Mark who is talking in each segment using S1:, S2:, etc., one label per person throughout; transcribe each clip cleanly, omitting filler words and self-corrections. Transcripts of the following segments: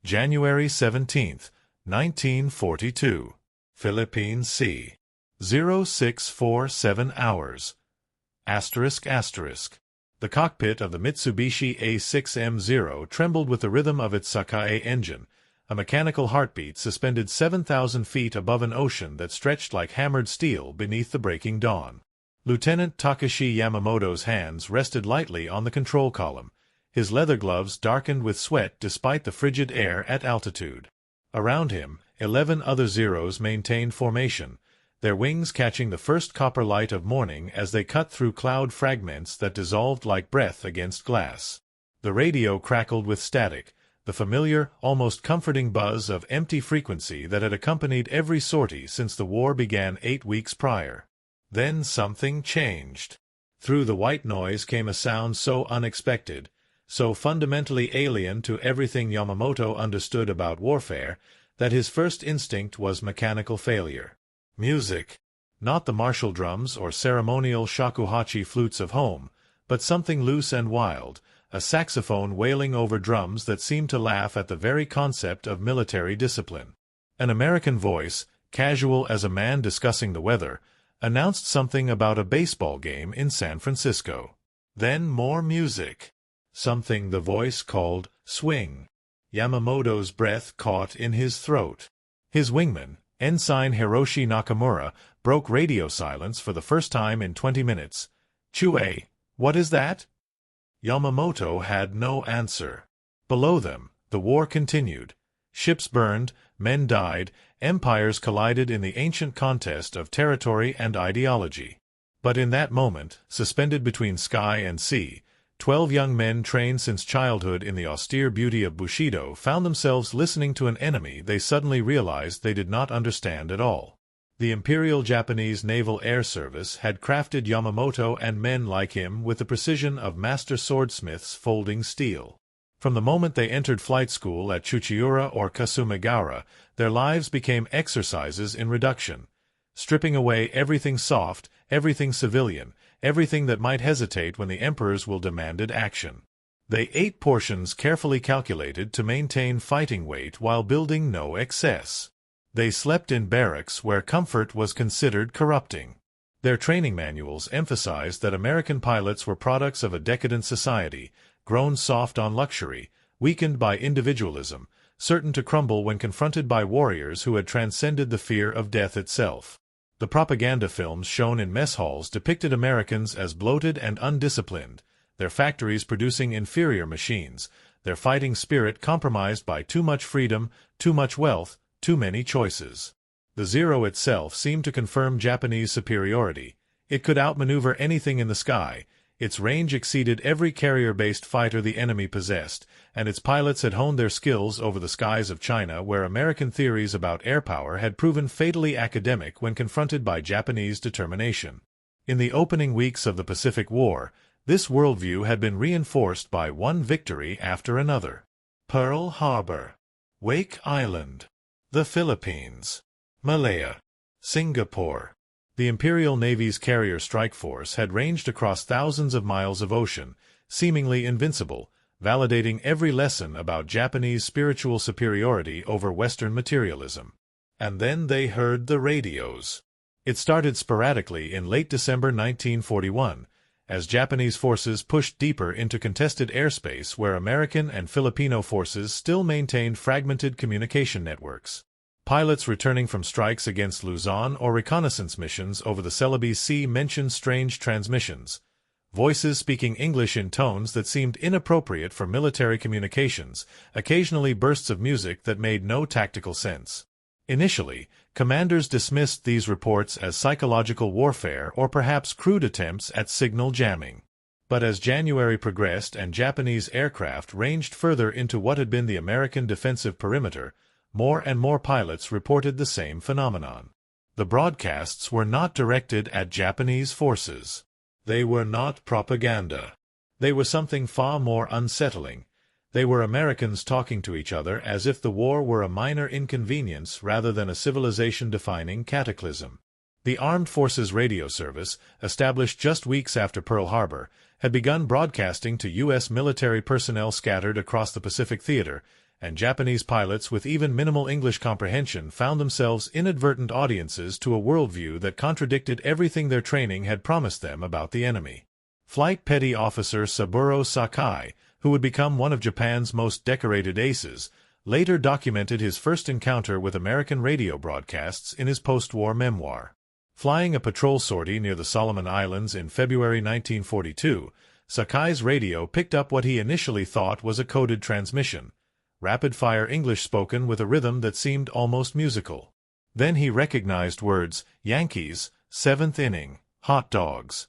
S1: January 17, 1942. Philippines Sea. 0647 hours. The cockpit of the Mitsubishi A6M0 trembled with the rhythm of its Sakae engine, a mechanical heartbeat suspended 7,000 feet above an ocean that stretched like hammered steel beneath the breaking dawn. Lieutenant Takashi Yamamoto's hands rested lightly on the control column, his leather gloves darkened with sweat despite the frigid air at altitude. Around him, 11 other Zeros maintained formation, their wings catching the first copper light of morning as they cut through cloud fragments that dissolved like breath against glass. The radio crackled with static, the familiar, almost comforting buzz of empty frequency that had accompanied every sortie since the war began 8 weeks prior. Then something changed. Through the white noise came a sound so unexpected, so fundamentally alien to everything Yamamoto understood about warfare, that his first instinct was mechanical failure. Music. Not the martial drums or ceremonial shakuhachi flutes of home, but something loose and wild, a saxophone wailing over drums that seemed to laugh at the very concept of military discipline. An American voice, casual as a man discussing the weather, announced something about a baseball game in San Francisco. Then more music. Something the voice called swing. Yamamoto's breath caught in his throat. His wingman, Ensign Hiroshi Nakamura, broke radio silence for the first time in 20 minutes. "Chue, what is that?" Yamamoto had no answer. Below them, the war continued. Ships burned, men died, empires collided in the ancient contest of territory and ideology. But in that moment, suspended between sky and sea, 12 young men trained since childhood in the austere beauty of Bushido found themselves listening to an enemy they suddenly realized they did not understand at all. The Imperial Japanese Naval Air Service had crafted Yamamoto and men like him with the precision of master swordsmiths folding steel. From the moment they entered flight school at Chuchiura or Kasumegara, their lives became exercises in reduction, stripping away everything soft, everything civilian, everything that might hesitate when the emperor's will demanded action. They ate portions carefully calculated to maintain fighting weight while building no excess. They slept in barracks where comfort was considered corrupting. Their training manuals emphasized that American pilots were products of a decadent society, grown soft on luxury, weakened by individualism, certain to crumble when confronted by warriors who had transcended the fear of death itself. The propaganda films shown in mess halls depicted Americans as bloated and undisciplined, their factories producing inferior machines, their fighting spirit compromised by too much freedom, too much wealth, too many choices. The Zero itself seemed to confirm Japanese superiority. It could outmaneuver anything in the sky, its range exceeded every carrier-based fighter the enemy possessed, and its pilots had honed their skills over the skies of China where American theories about air power had proven fatally academic when confronted by Japanese determination. In the opening weeks of the Pacific War, this worldview had been reinforced by one victory after another. Pearl Harbor, Wake Island, the Philippines, Malaya, Singapore. The Imperial Navy's carrier strike force had ranged across thousands of miles of ocean, seemingly invincible, validating every lesson about Japanese spiritual superiority over Western materialism. And then they heard the radios. It started sporadically in late December 1941, as Japanese forces pushed deeper into contested airspace where American and Filipino forces still maintained fragmented communication networks. Pilots returning from strikes against Luzon or reconnaissance missions over the Celebes Sea mentioned strange transmissions, voices speaking English in tones that seemed inappropriate for military communications, occasionally bursts of music that made no tactical sense. Initially, commanders dismissed these reports as psychological warfare or perhaps crude attempts at signal jamming. But as January progressed and Japanese aircraft ranged further into what had been the American defensive perimeter, more and more pilots reported the same phenomenon. The broadcasts were not directed at Japanese forces. They were not propaganda. They were something far more unsettling. They were Americans talking to each other as if the war were a minor inconvenience rather than a civilization-defining cataclysm. The Armed Forces Radio Service, established just weeks after Pearl Harbor, had begun broadcasting to U.S. military personnel scattered across the Pacific Theater, and Japanese pilots with even minimal English comprehension found themselves inadvertent audiences to a worldview that contradicted everything their training had promised them about the enemy. Flight Petty Officer Saburo Sakai, who would become one of Japan's most decorated aces, later documented his first encounter with American radio broadcasts in his post-war memoir. Flying a patrol sortie near the Solomon Islands in February 1942, Sakai's radio picked up what he initially thought was a coded transmission, rapid-fire English spoken with a rhythm that seemed almost musical. Then he recognized words, Yankees, seventh inning, hot dogs.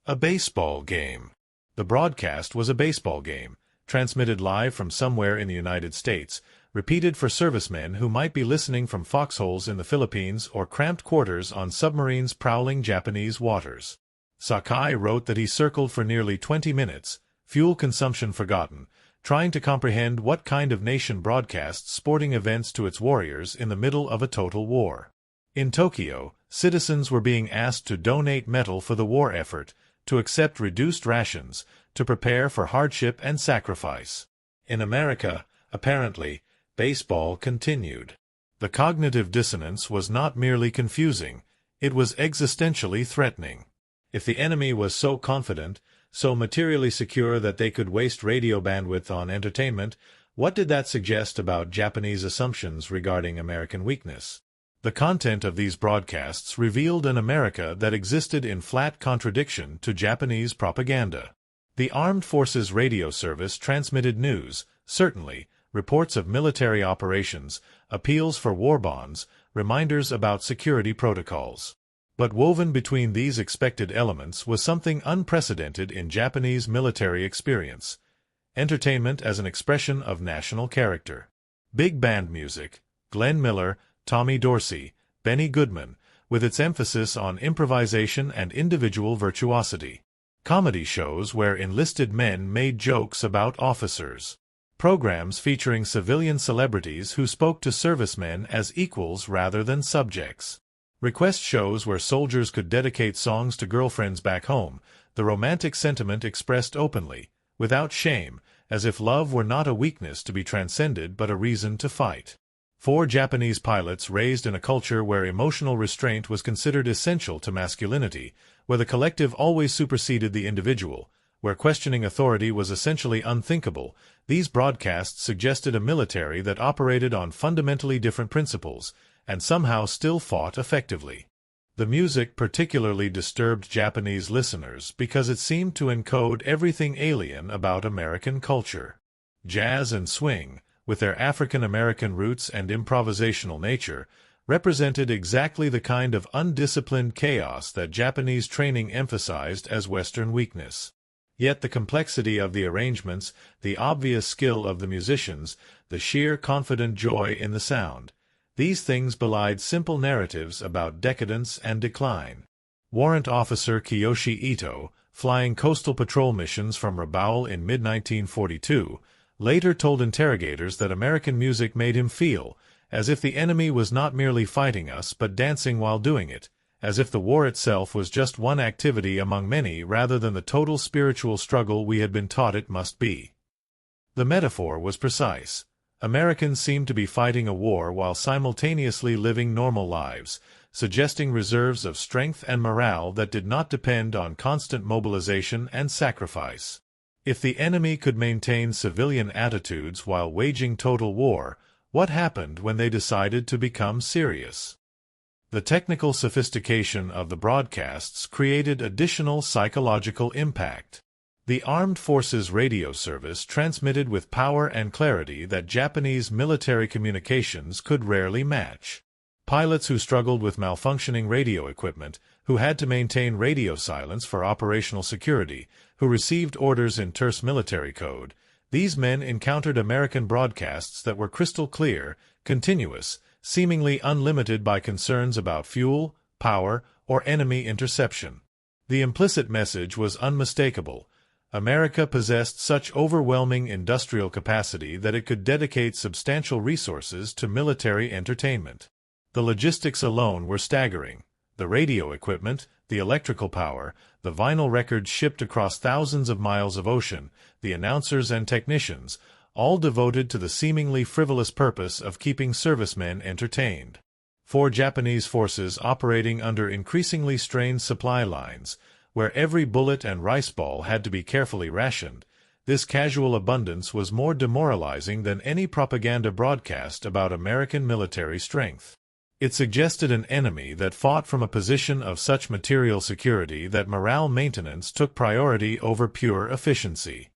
S1: A baseball game. The broadcast was a baseball game, transmitted live from somewhere in the United States, repeated for servicemen who might be listening from foxholes in the Philippines or cramped quarters on submarines prowling Japanese waters. Sakai wrote that he circled for nearly 20 minutes, fuel consumption forgotten, trying to comprehend what kind of nation broadcasts sporting events to its warriors in the middle of a total war. In Tokyo, citizens were being asked to donate metal for the war effort, to accept reduced rations, to prepare for hardship and sacrifice. In America, apparently, baseball continued. The cognitive dissonance was not merely confusing, it was existentially threatening. If the enemy was so confident, so materially secure that they could waste radio bandwidth on entertainment, what did that suggest about Japanese assumptions regarding American weakness? The content of these broadcasts revealed an America that existed in flat contradiction to Japanese propaganda. The Armed Forces Radio Service transmitted news, certainly, reports of military operations, appeals for war bonds, reminders about security protocols. But woven between these expected elements was something unprecedented in Japanese military experience: entertainment as an expression of national character. Big band music, Glenn Miller, Tommy Dorsey, Benny Goodman, with its emphasis on improvisation and individual virtuosity. Comedy shows where enlisted men made jokes about officers. Programs featuring civilian celebrities who spoke to servicemen as equals rather than subjects. Request shows where soldiers could dedicate songs to girlfriends back home, the romantic sentiment expressed openly, without shame, as if love were not a weakness to be transcended but a reason to fight. 4 Japanese pilots raised in a culture where emotional restraint was considered essential to masculinity, where the collective always superseded the individual, where questioning authority was essentially unthinkable. These broadcasts suggested a military that operated on fundamentally different principles, and somehow still fought effectively. The music particularly disturbed Japanese listeners because it seemed to encode everything alien about American culture. Jazz and swing, with their African-American roots and improvisational nature, represented exactly the kind of undisciplined chaos that Japanese training emphasized as Western weakness. Yet the complexity of the arrangements, the obvious skill of the musicians, the sheer confident joy in the sound, these things belied simple narratives about decadence and decline. Warrant Officer Kiyoshi Ito, flying coastal patrol missions from Rabaul in mid-1942, later told interrogators that American music made him feel as if the enemy was not merely fighting us but dancing while doing it, as if the war itself was just one activity among many rather than the total spiritual struggle we had been taught it must be. The metaphor was precise. Americans seemed to be fighting a war while simultaneously living normal lives, suggesting reserves of strength and morale that did not depend on constant mobilization and sacrifice. If the enemy could maintain civilian attitudes while waging total war, what happened when they decided to become serious? The technical sophistication of the broadcasts created additional psychological impact. The Armed Forces Radio Service transmitted with power and clarity that Japanese military communications could rarely match. Pilots who struggled with malfunctioning radio equipment, who had to maintain radio silence for operational security, who received orders in terse military code, these men encountered American broadcasts that were crystal clear, continuous, seemingly unlimited by concerns about fuel, power, or enemy interception. The implicit message was unmistakable. America possessed such overwhelming industrial capacity that it could dedicate substantial resources to military entertainment. The logistics alone were staggering. The radio equipment, the electrical power, the vinyl records shipped across thousands of miles of ocean, the announcers and technicians, all devoted to the seemingly frivolous purpose of keeping servicemen entertained. For Japanese forces operating under increasingly strained supply lines, where every bullet and rice ball had to be carefully rationed, this casual abundance was more demoralizing than any propaganda broadcast about American military strength. It suggested an enemy that fought from a position of such material security that morale maintenance took priority over pure efficiency.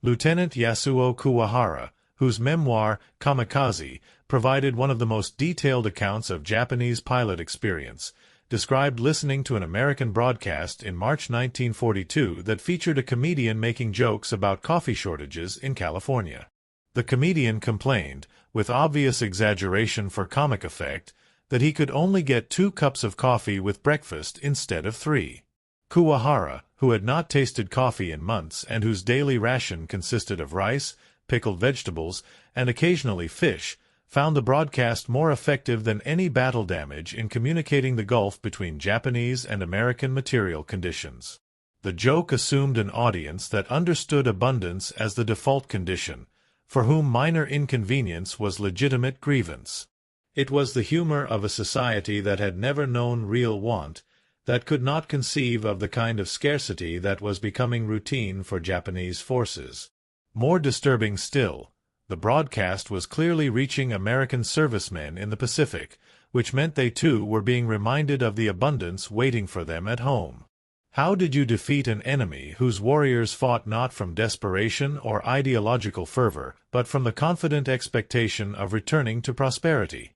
S1: Lieutenant Yasuo Kuwahara, whose memoir, Kamikaze, provided one of the most detailed accounts of Japanese pilot experience, described listening to an American broadcast in March 1942 that featured a comedian making jokes about coffee shortages in California. The comedian complained, with obvious exaggeration for comic effect, that he could only get 2 cups of coffee with breakfast instead of 3. Kuwahara, who had not tasted coffee in months and whose daily ration consisted of rice, pickled vegetables, and occasionally fish, found the broadcast more effective than any battle damage in communicating the gulf between Japanese and American material conditions. The joke assumed an audience that understood abundance as the default condition, for whom minor inconvenience was legitimate grievance. It was the humor of a society that had never known real want, that could not conceive of the kind of scarcity that was becoming routine for Japanese forces. More disturbing still, the broadcast was clearly reaching American servicemen in the Pacific, which meant they too were being reminded of the abundance waiting for them at home. How did you defeat an enemy whose warriors fought not from desperation or ideological fervor, but from the confident expectation of returning to prosperity?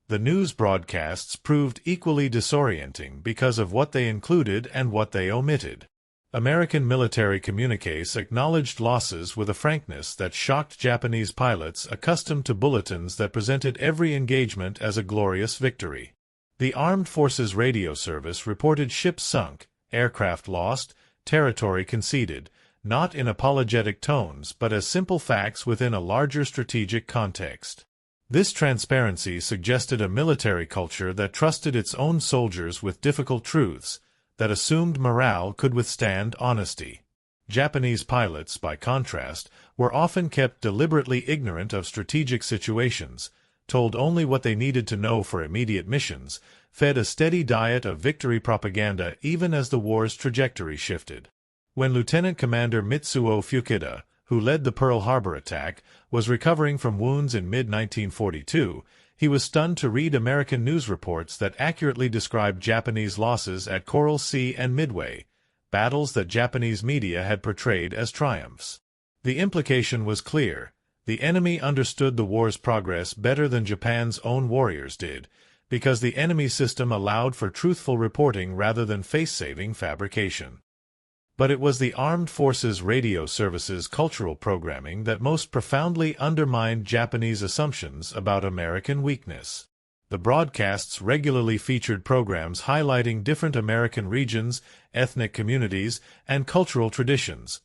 S1: The news broadcasts proved equally disorienting because of what they included and what they omitted. American military communiques acknowledged losses with a frankness that shocked Japanese pilots accustomed to bulletins that presented every engagement as a glorious victory. The Armed Forces Radio Service reported ships sunk, aircraft lost, territory conceded, not in apologetic tones but as simple facts within a larger strategic context. This transparency suggested a military culture that trusted its own soldiers with difficult truths, that assumed morale could withstand honesty. Japanese pilots, by contrast, were often kept deliberately ignorant of strategic situations, told only what they needed to know for immediate missions, fed a steady diet of victory propaganda even as the war's trajectory shifted. When Lieutenant Commander Mitsuo Fuchida, who led the Pearl Harbor attack, was recovering from wounds in mid-1942, he was stunned to read American news reports that accurately described Japanese losses at Coral Sea and Midway, battles that Japanese media had portrayed as triumphs. The implication was clear. The enemy understood the war's progress better than Japan's own warriors did, because the enemy system allowed for truthful reporting rather than face-saving fabrication. But it was the Armed Forces Radio Service's cultural programming that most profoundly undermined Japanese assumptions about American weakness. The broadcasts regularly featured programs highlighting different American regions, ethnic communities, and cultural traditions,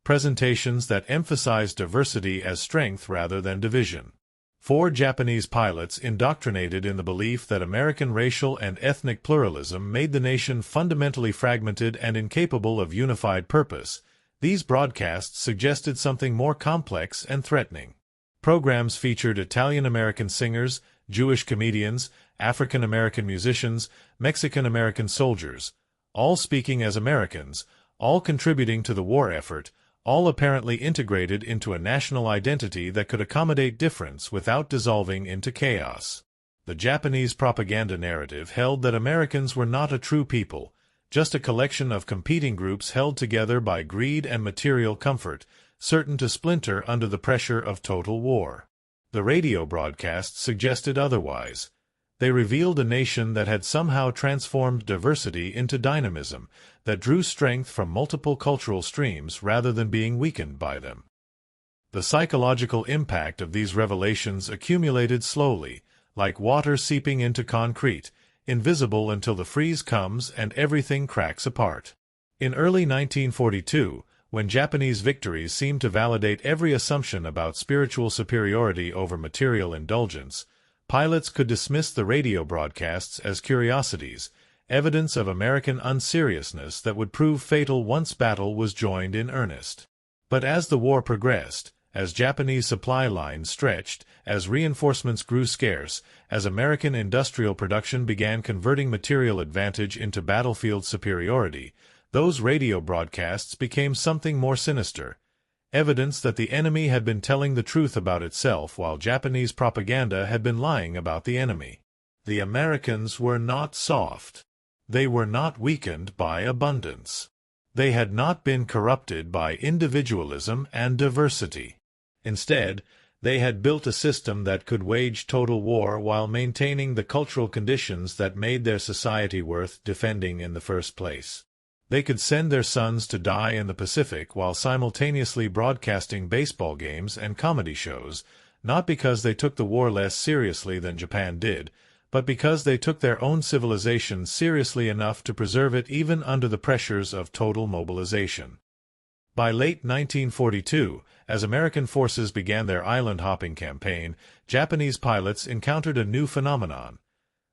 S1: presentations that emphasized diversity as strength rather than division. 4 Japanese pilots indoctrinated in the belief that American racial and ethnic pluralism made the nation fundamentally fragmented and incapable of unified purpose. These broadcasts suggested something more complex and threatening. Programs featured Italian-American singers, Jewish comedians, African-American musicians, Mexican-American soldiers, all speaking as Americans, all contributing to the war effort, all apparently integrated into a national identity that could accommodate difference without dissolving into chaos. The Japanese propaganda narrative held that Americans were not a true people, just a collection of competing groups held together by greed and material comfort, certain to splinter under the pressure of total war. The radio broadcasts suggested otherwise. They revealed a nation that had somehow transformed diversity into dynamism, that drew strength from multiple cultural streams rather than being weakened by them. The psychological impact of these revelations accumulated slowly, like water seeping into concrete, invisible until the freeze comes and everything cracks apart. In early 1942, when Japanese victories seemed to validate every assumption about spiritual superiority over material indulgence, pilots could dismiss the radio broadcasts as curiosities, evidence of American unseriousness that would prove fatal once battle was joined in earnest. But as the war progressed, as Japanese supply lines stretched, as reinforcements grew scarce, as American industrial production began converting material advantage into battlefield superiority, those radio broadcasts became something more sinister. Evidence that the enemy had been telling the truth about itself while Japanese propaganda had been lying about the enemy. The Americans were not soft. They were not weakened by abundance. They had not been corrupted by individualism and diversity. Instead, they had built a system that could wage total war while maintaining the cultural conditions that made their society worth defending in the first place. They could send their sons to die in the Pacific while simultaneously broadcasting baseball games and comedy shows, not because they took the war less seriously than Japan did, but because they took their own civilization seriously enough to preserve it even under the pressures of total mobilization. By late 1942, as American forces began their island-hopping campaign, Japanese pilots encountered a new phenomenon.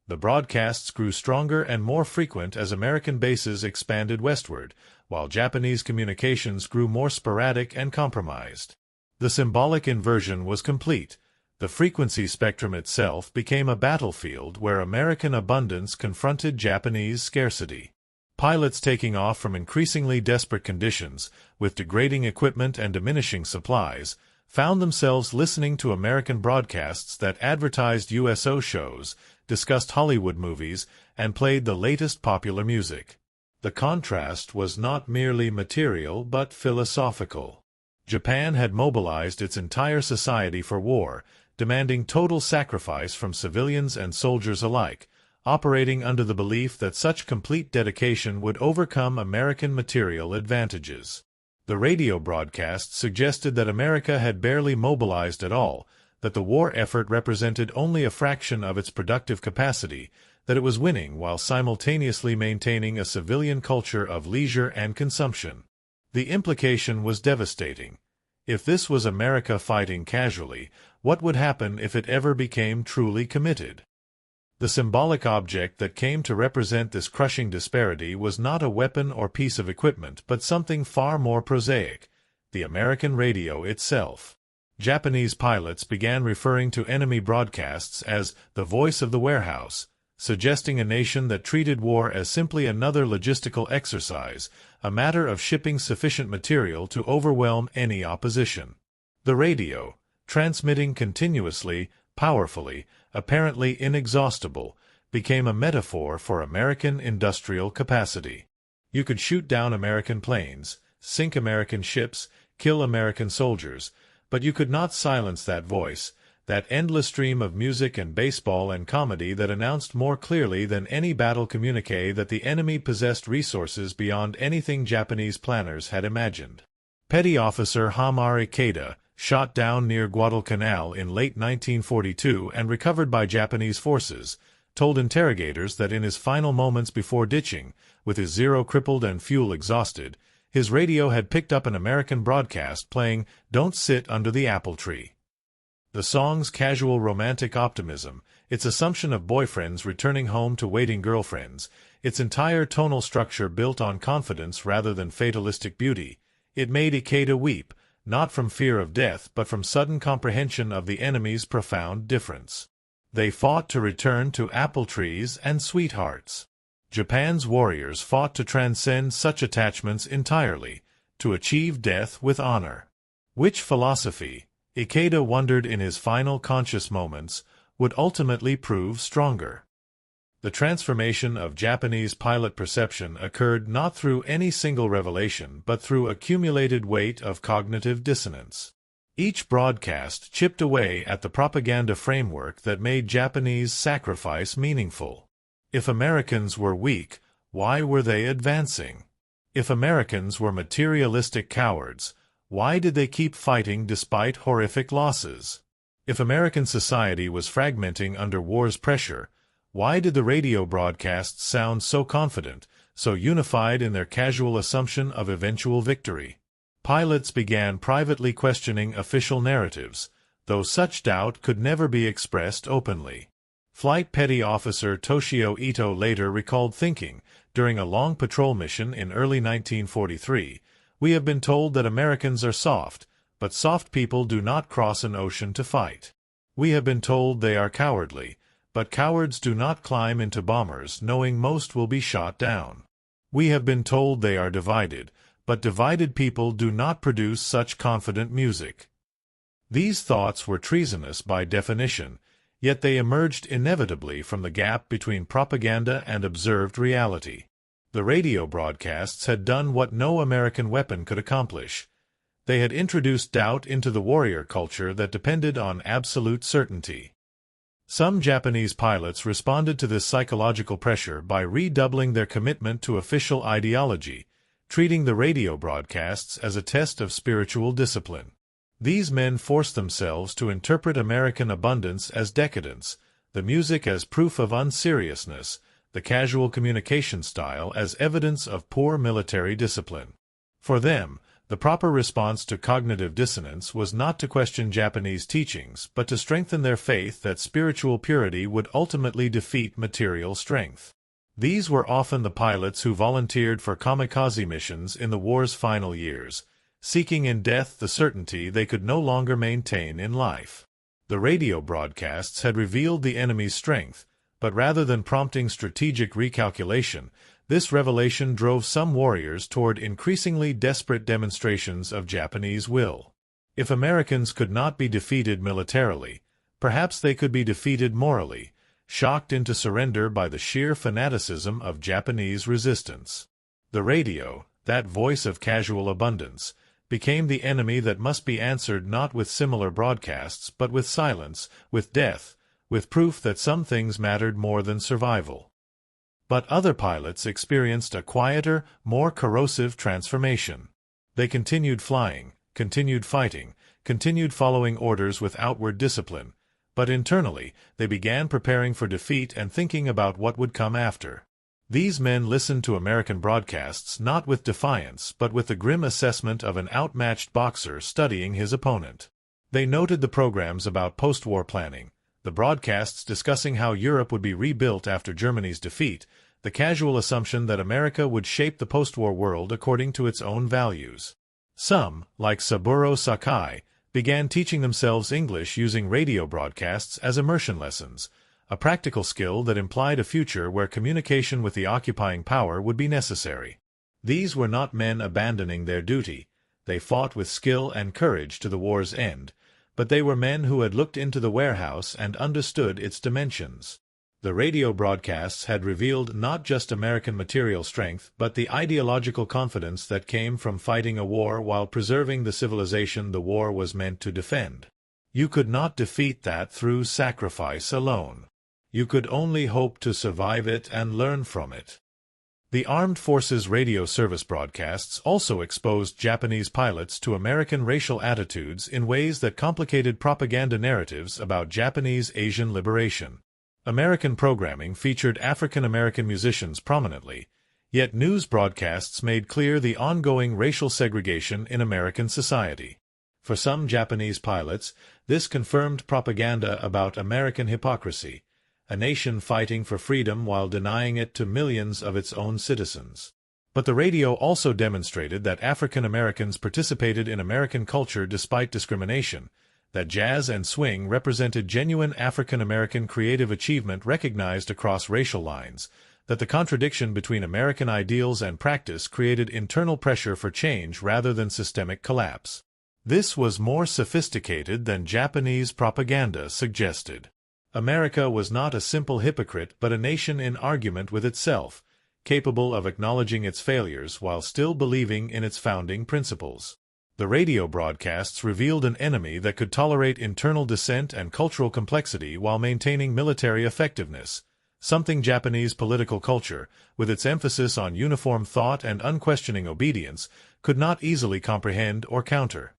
S1: The broadcasts grew stronger and more frequent as American bases expanded westward, while Japanese communications grew more sporadic and compromised. The symbolic inversion was complete. The frequency spectrum itself became a battlefield where American abundance confronted Japanese scarcity. Pilots taking off from increasingly desperate conditions, with degrading equipment and diminishing supplies, found themselves listening to American broadcasts that advertised USO shows, discussed Hollywood movies, and played the latest popular music. The contrast was not merely material but philosophical. Japan had mobilized its entire society for war, demanding total sacrifice from civilians and soldiers alike, operating under the belief that such complete dedication would overcome American material advantages. The radio broadcasts suggested that America had barely mobilized at all, that the war effort represented only a fraction of its productive capacity, that it was winning while simultaneously maintaining a civilian culture of leisure and consumption. The implication was devastating. If this was America fighting casually, what would happen if it ever became truly committed? The symbolic object that came to represent this crushing disparity was not a weapon or piece of equipment but something far more prosaic, the American radio itself. Japanese pilots began referring to enemy broadcasts as the voice of the warehouse, suggesting a nation that treated war as simply another logistical exercise, a matter of shipping sufficient material to overwhelm any opposition. The radio, transmitting continuously, powerfully, apparently inexhaustible, became a metaphor for American industrial capacity. You could shoot down American planes, sink American ships, kill American soldiers, but you could not silence that voice, that endless stream of music and baseball and comedy that announced more clearly than any battle communique that the enemy possessed resources beyond anything Japanese planners had imagined. Petty Officer Hamar Ikeda, shot down near Guadalcanal in late 1942 and recovered by Japanese forces, told interrogators that in his final moments before ditching, with his Zero crippled and fuel exhausted, his radio had picked up an American broadcast playing "Don't Sit Under the Apple Tree." The song's casual romantic optimism, its assumption of boyfriends returning home to waiting girlfriends, its entire tonal structure built on confidence rather than fatalistic beauty, it made Ikeda weep, not from fear of death but from sudden comprehension of the enemy's profound difference. They fought to return to apple trees and sweethearts. Japan's warriors fought to transcend such attachments entirely, to achieve death with honor. Which philosophy, Ikeda wondered in his final conscious moments, would ultimately prove stronger? The transformation of Japanese pilot perception occurred not through any single revelation but through accumulated weight of cognitive dissonance. Each broadcast chipped away at the propaganda framework that made Japanese sacrifice meaningful. If Americans were weak, why were they advancing? If Americans were materialistic cowards, why did they keep fighting despite horrific losses? If American society was fragmenting under war's pressure, why did the radio broadcasts sound so confident, so unified in their casual assumption of eventual victory? Pilots began privately questioning official narratives, though such doubt could never be expressed openly. Flight Petty Officer Toshio Ito later recalled thinking, during a long patrol mission in early 1943, "We have been told that Americans are soft, but soft people do not cross an ocean to fight. We have been told they are cowardly, but cowards do not climb into bombers knowing most will be shot down. We have been told they are divided, but divided people do not produce such confident music. These thoughts were treasonous by definition, yet they emerged inevitably from the gap between propaganda and observed reality. The radio broadcasts had done what no American weapon could accomplish. They had introduced doubt into the warrior culture that depended on absolute certainty. Some Japanese pilots responded to this psychological pressure by redoubling their commitment to official ideology, treating the radio broadcasts as a test of spiritual discipline. These men forced themselves to interpret American abundance as decadence, the music as proof of unseriousness, the casual communication style as evidence of poor military discipline. For them, the proper response to cognitive dissonance was not to question Japanese teachings, but to strengthen their faith that spiritual purity would ultimately defeat material strength. These were often the pilots who volunteered for kamikaze missions in the war's final years, seeking in death the certainty they could no longer maintain in life. The radio broadcasts had revealed the enemy's strength, but rather than prompting strategic recalculation, this revelation drove some warriors toward increasingly desperate demonstrations of Japanese will. If Americans could not be defeated militarily, perhaps they could be defeated morally, shocked into surrender by the sheer fanaticism of Japanese resistance. The radio, that voice of casual abundance, became the enemy that must be answered not with similar broadcasts but with silence, with death, with proof that some things mattered more than survival. But other pilots experienced a quieter, more corrosive transformation. They continued flying, continued fighting, continued following orders with outward discipline, but internally they began preparing for defeat and thinking about what would come after. These men listened to American broadcasts not with defiance but with the grim assessment of an outmatched boxer studying his opponent. They noted the programs about post-war planning, the broadcasts discussing how Europe would be rebuilt after Germany's defeat, the casual assumption that America would shape the post-war world according to its own values. Some, like Saburo Sakai, began teaching themselves English using radio broadcasts as immersion lessons, a practical skill that implied a future where communication with the occupying power would be necessary. These were not men abandoning their duty. They fought with skill and courage to the war's end, but they were men who had looked into the warehouse and understood its dimensions. The radio broadcasts had revealed not just American material strength but the ideological confidence that came from fighting a war while preserving the civilization the war was meant to defend. You could not defeat that through sacrifice alone. You could only hope to survive it and learn from it. The Armed Forces radio service broadcasts also exposed Japanese pilots to American racial attitudes in ways that complicated propaganda narratives about Japanese Asian liberation. American programming featured African American musicians prominently, yet news broadcasts made clear the ongoing racial segregation in American society. For some Japanese pilots, this confirmed propaganda about American hypocrisy, a nation fighting for freedom while denying it to millions of its own citizens. But the radio also demonstrated that African Americans participated in American culture despite discrimination, that jazz and swing represented genuine African American creative achievement recognized across racial lines, that the contradiction between American ideals and practice created internal pressure for change rather than systemic collapse. This was more sophisticated than Japanese propaganda suggested. America was not a simple hypocrite but a nation in argument with itself, capable of acknowledging its failures while still believing in its founding principles. The radio broadcasts revealed an enemy that could tolerate internal dissent and cultural complexity while maintaining military effectiveness, something Japanese political culture, with its emphasis on uniform thought and unquestioning obedience, could not easily comprehend or counter.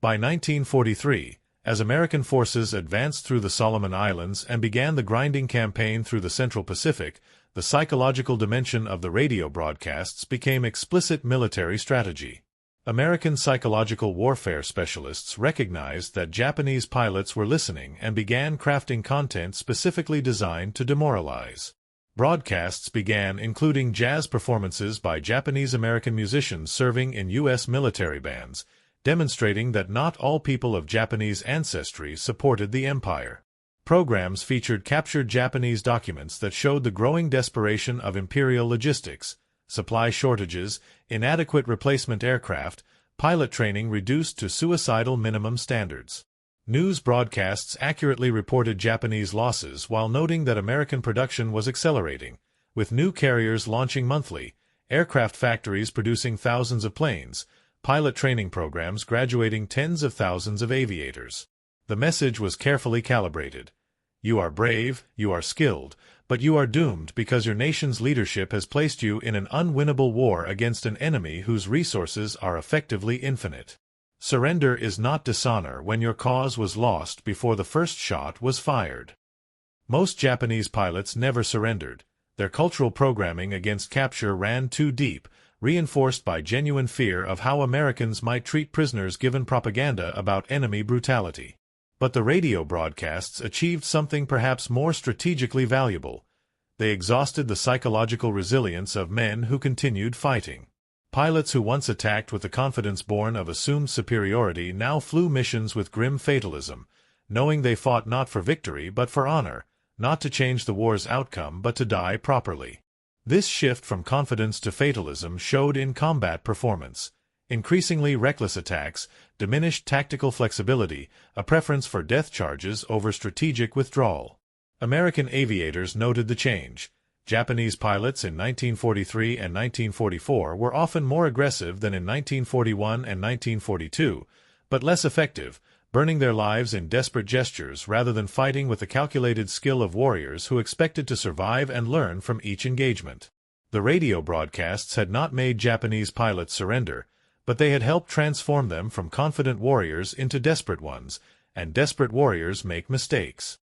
S1: By 1943, as American forces advanced through the Solomon Islands and began the grinding campaign through the Central Pacific, the psychological dimension of the radio broadcasts became explicit military strategy. American psychological warfare specialists recognized that Japanese pilots were listening and began crafting content specifically designed to demoralize. Broadcasts began including jazz performances by Japanese-American musicians serving in U.S. military bands, demonstrating that not all people of Japanese ancestry supported the empire. Programs featured captured Japanese documents that showed the growing desperation of imperial logistics, supply shortages, inadequate replacement aircraft, pilot training reduced to suicidal minimum standards. News broadcasts accurately reported Japanese losses while noting that American production was accelerating, with new carriers launching monthly, aircraft factories producing thousands of planes, pilot training programs graduating tens of thousands of aviators. The message was carefully calibrated. You are brave, you are skilled, but you are doomed because your nation's leadership has placed you in an unwinnable war against an enemy whose resources are effectively infinite. Surrender is not dishonor when your cause was lost before the first shot was fired. Most Japanese pilots never surrendered. Their cultural programming against capture ran too deep, reinforced by genuine fear of how Americans might treat prisoners given propaganda about enemy brutality. But the radio broadcasts achieved something perhaps more strategically valuable. They exhausted the psychological resilience of men who continued fighting. Pilots who once attacked with the confidence born of assumed superiority now flew missions with grim fatalism, knowing they fought not for victory but for honor, not to change the war's outcome but to die properly. This shift from confidence to fatalism showed in combat performance. Increasingly reckless attacks, diminished tactical flexibility, a preference for death charges over strategic withdrawal. American aviators noted the change. Japanese pilots in 1943 and 1944 were often more aggressive than in 1941 and 1942, but less effective, burning their lives in desperate gestures rather than fighting with the calculated skill of warriors who expected to survive and learn from each engagement. The radio broadcasts had not made Japanese pilots surrender, but they had helped transform them from confident warriors into desperate ones, and desperate warriors make mistakes.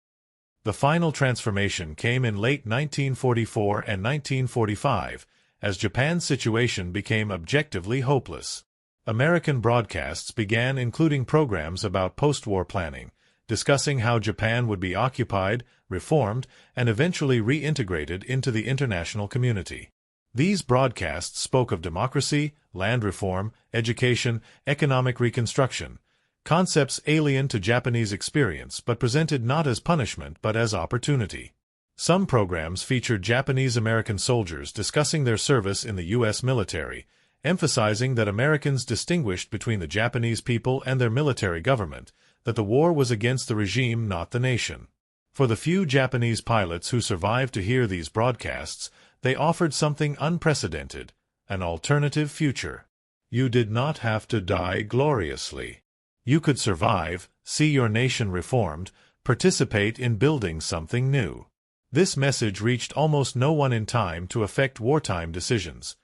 S1: The final transformation came in late 1944 and 1945, as Japan's situation became objectively hopeless. American broadcasts began including programs about post-war planning, discussing how Japan would be occupied, reformed, and eventually reintegrated into the international community. These broadcasts spoke of democracy, land reform, education, economic reconstruction, concepts alien to Japanese experience but presented not as punishment but as opportunity. Some programs featured Japanese-American soldiers discussing their service in the U.S. military, emphasizing that Americans distinguished between the Japanese people and their military government, that the war was against the regime, not the nation. For the few Japanese pilots who survived to hear these broadcasts, they offered something unprecedented, an alternative future. You did not have to die gloriously. You could survive, see your nation reformed, participate in building something new. This message reached almost no one in time to affect wartime decisions.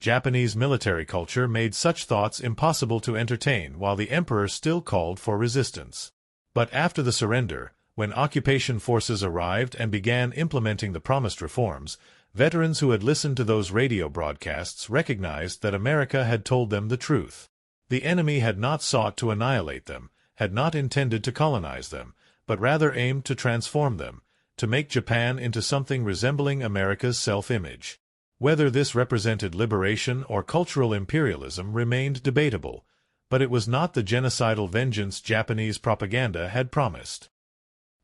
S1: Japanese military culture made such thoughts impossible to entertain while the emperor still called for resistance. But after the surrender, when occupation forces arrived and began implementing the promised reforms, veterans who had listened to those radio broadcasts recognized that America had told them the truth. The enemy had not sought to annihilate them, had not intended to colonize them, but rather aimed to transform them, to make Japan into something resembling America's self-image. Whether this represented liberation or cultural imperialism remained debatable, but it was not the genocidal vengeance Japanese propaganda had promised.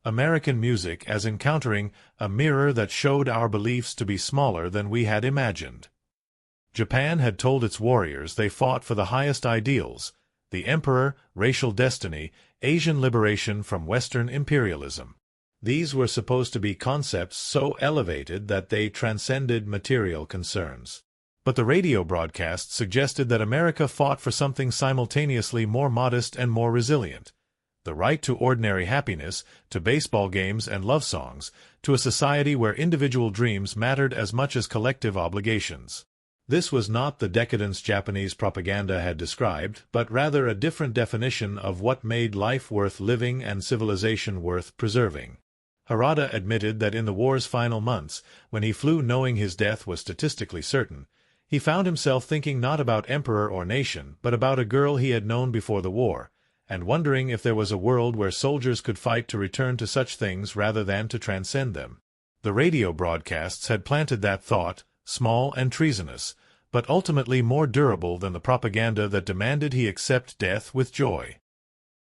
S1: American music as encountering a mirror that showed our beliefs to be smaller than we had imagined. Japan had told its warriors they fought for the highest ideals, the emperor, racial destiny, Asian liberation from Western imperialism. These were supposed to be concepts so elevated that they transcended material concerns. But the radio broadcasts suggested that America fought for something simultaneously more modest and more resilient. The right to ordinary happiness, to baseball games and love songs, to a society where individual dreams mattered as much as collective obligations. This was not the decadence Japanese propaganda had described, but rather a different definition of what made life worth living and civilization worth preserving. Harada admitted that in the war's final months, when he flew knowing his death was statistically certain, he found himself thinking not about emperor or nation, but about a girl he had known before the war, and wondering if there was a world where soldiers could fight to return to such things rather than to transcend them. The radio broadcasts had planted that thought, small and treasonous, but ultimately more durable than the propaganda that demanded he accept death with joy.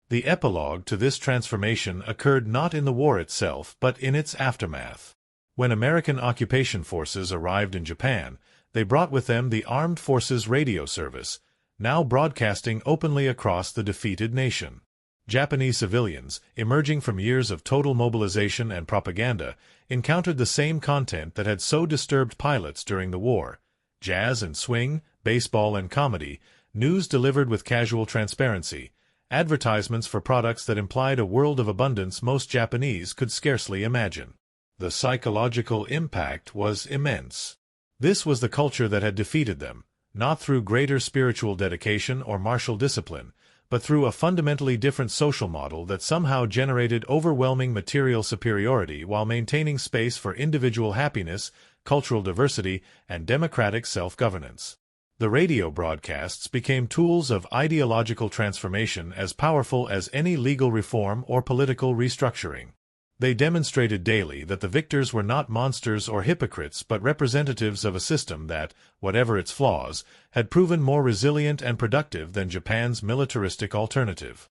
S1: The epilogue to this transformation occurred not in the war itself, but in its aftermath. When American occupation forces arrived in Japan, they brought with them the Armed Forces Radio Service, now broadcasting openly across the defeated nation. Japanese civilians, emerging from years of total mobilization and propaganda, encountered the same content that had so disturbed pilots during the war: jazz and swing, baseball and comedy, news delivered with casual transparency, advertisements for products that implied a world of abundance most Japanese could scarcely imagine. The psychological impact was immense. This was the culture that had defeated them, not through greater spiritual dedication or martial discipline, but through a fundamentally different social model that somehow generated overwhelming material superiority while maintaining space for individual happiness, cultural diversity, and democratic self-governance. The radio broadcasts became tools of ideological transformation as powerful as any legal reform or political restructuring. They demonstrated daily that the victors were not monsters or hypocrites but representatives of a system that, whatever its flaws, had proven more resilient and productive than Japan's militaristic alternative.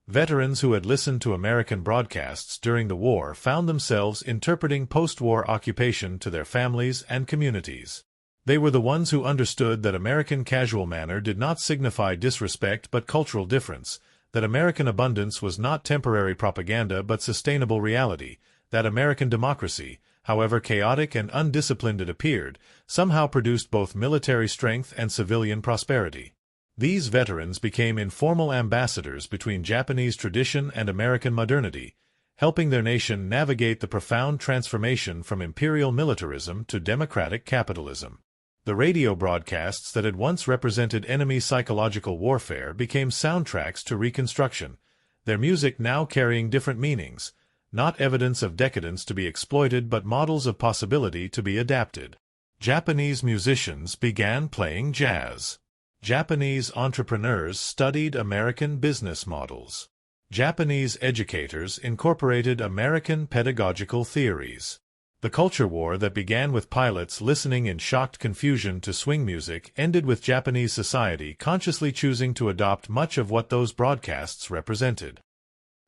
S1: Veterans who had listened to American broadcasts during the war found themselves interpreting post-war occupation to their families and communities. They were the ones who understood that American casual manner did not signify disrespect but cultural difference, that American abundance was not temporary propaganda but sustainable reality, that American democracy, however chaotic and undisciplined it appeared, somehow produced both military strength and civilian prosperity. These veterans became informal ambassadors between Japanese tradition and American modernity, helping their nation navigate the profound transformation from imperial militarism to democratic capitalism. The radio broadcasts that had once represented enemy psychological warfare became soundtracks to Reconstruction, their music now carrying different meanings, not evidence of decadence to be exploited but models of possibility to be adapted. Japanese musicians began playing jazz. Japanese entrepreneurs studied American business models. Japanese educators incorporated American pedagogical theories. The culture war that began with pilots listening in shocked confusion to swing music ended with Japanese society consciously choosing to adopt much of what those broadcasts represented.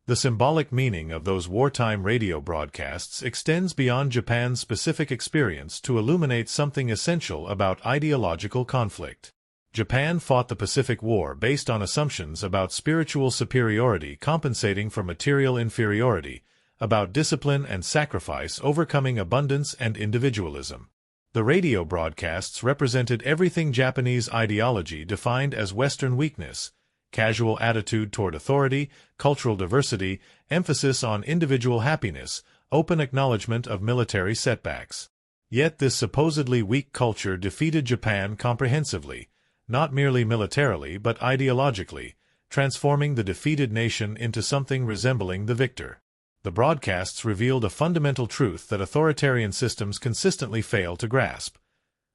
S1: The symbolic meaning of those wartime radio broadcasts extends beyond Japan's specific experience to illuminate something essential about ideological conflict. Japan fought the Pacific War based on assumptions about spiritual superiority compensating for material inferiority, about discipline and sacrifice overcoming abundance and individualism. The radio broadcasts represented everything Japanese ideology defined as Western weakness: casual attitude toward authority, cultural diversity, emphasis on individual happiness, open acknowledgement of military setbacks. Yet this supposedly weak culture defeated Japan comprehensively, not merely militarily but ideologically, transforming the defeated nation into something resembling the victor. The broadcasts revealed a fundamental truth that authoritarian systems consistently fail to grasp.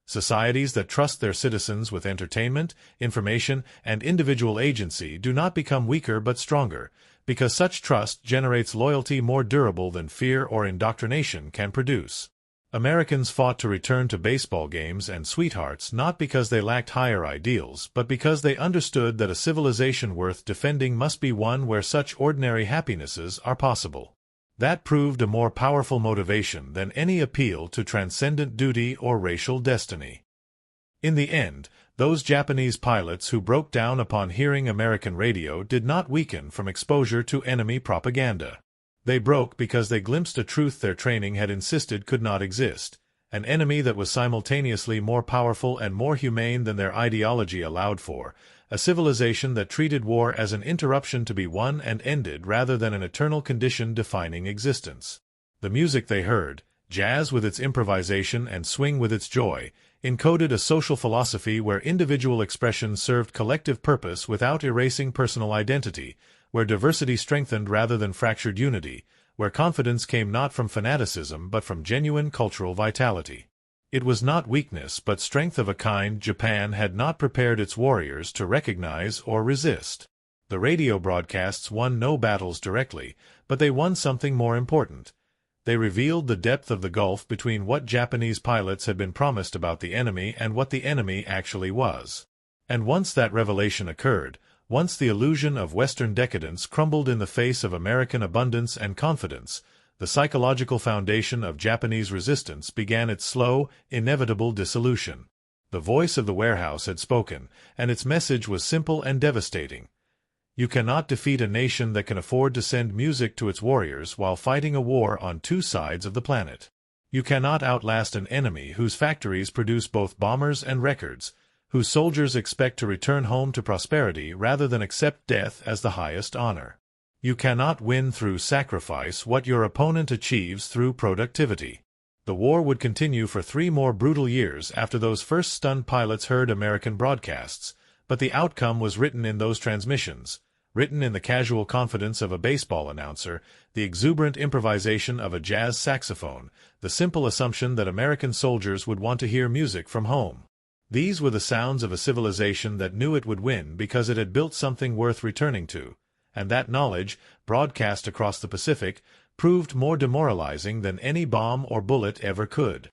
S1: Societies that trust their citizens with entertainment, information, and individual agency do not become weaker but stronger, because such trust generates loyalty more durable than fear or indoctrination can produce. Americans fought to return to baseball games and sweethearts not because they lacked higher ideals, but because they understood that a civilization worth defending must be one where such ordinary happinesses are possible. That proved a more powerful motivation than any appeal to transcendent duty or racial destiny. In the end, those Japanese pilots who broke down upon hearing American radio did not weaken from exposure to enemy propaganda. They broke because they glimpsed a truth their training had insisted could not exist, an enemy that was simultaneously more powerful and more humane than their ideology allowed for, a civilization that treated war as an interruption to be won and ended rather than an eternal condition defining existence. The music they heard, jazz with its improvisation and swing with its joy, encoded a social philosophy where individual expression served collective purpose without erasing personal identity, where diversity strengthened rather than fractured unity, where confidence came not from fanaticism but from genuine cultural vitality. It was not weakness but strength of a kind Japan had not prepared its warriors to recognize or resist. The radio broadcasts won no battles directly, but they won something more important. They revealed the depth of the gulf between what Japanese pilots had been promised about the enemy and what the enemy actually was. And once that revelation occurred, once the illusion of Western decadence crumbled in the face of American abundance and confidence, the psychological foundation of Japanese resistance began its slow, inevitable dissolution. The voice of the warehouse had spoken, and its message was simple and devastating. You cannot defeat a nation that can afford to send music to its warriors while fighting a war on two sides of the planet. You cannot outlast an enemy whose factories produce both bombers and records, whose soldiers expect to return home to prosperity rather than accept death as the highest honor. You cannot win through sacrifice what your opponent achieves through productivity. The war would continue for 3 more brutal years after those first stunned pilots heard American broadcasts, but the outcome was written in those transmissions, written in the casual confidence of a baseball announcer, the exuberant improvisation of a jazz saxophone, the simple assumption that American soldiers would want to hear music from home. These were the sounds of a civilization that knew it would win because it had built something worth returning to, and that knowledge, broadcast across the Pacific, proved more demoralizing than any bomb or bullet ever could.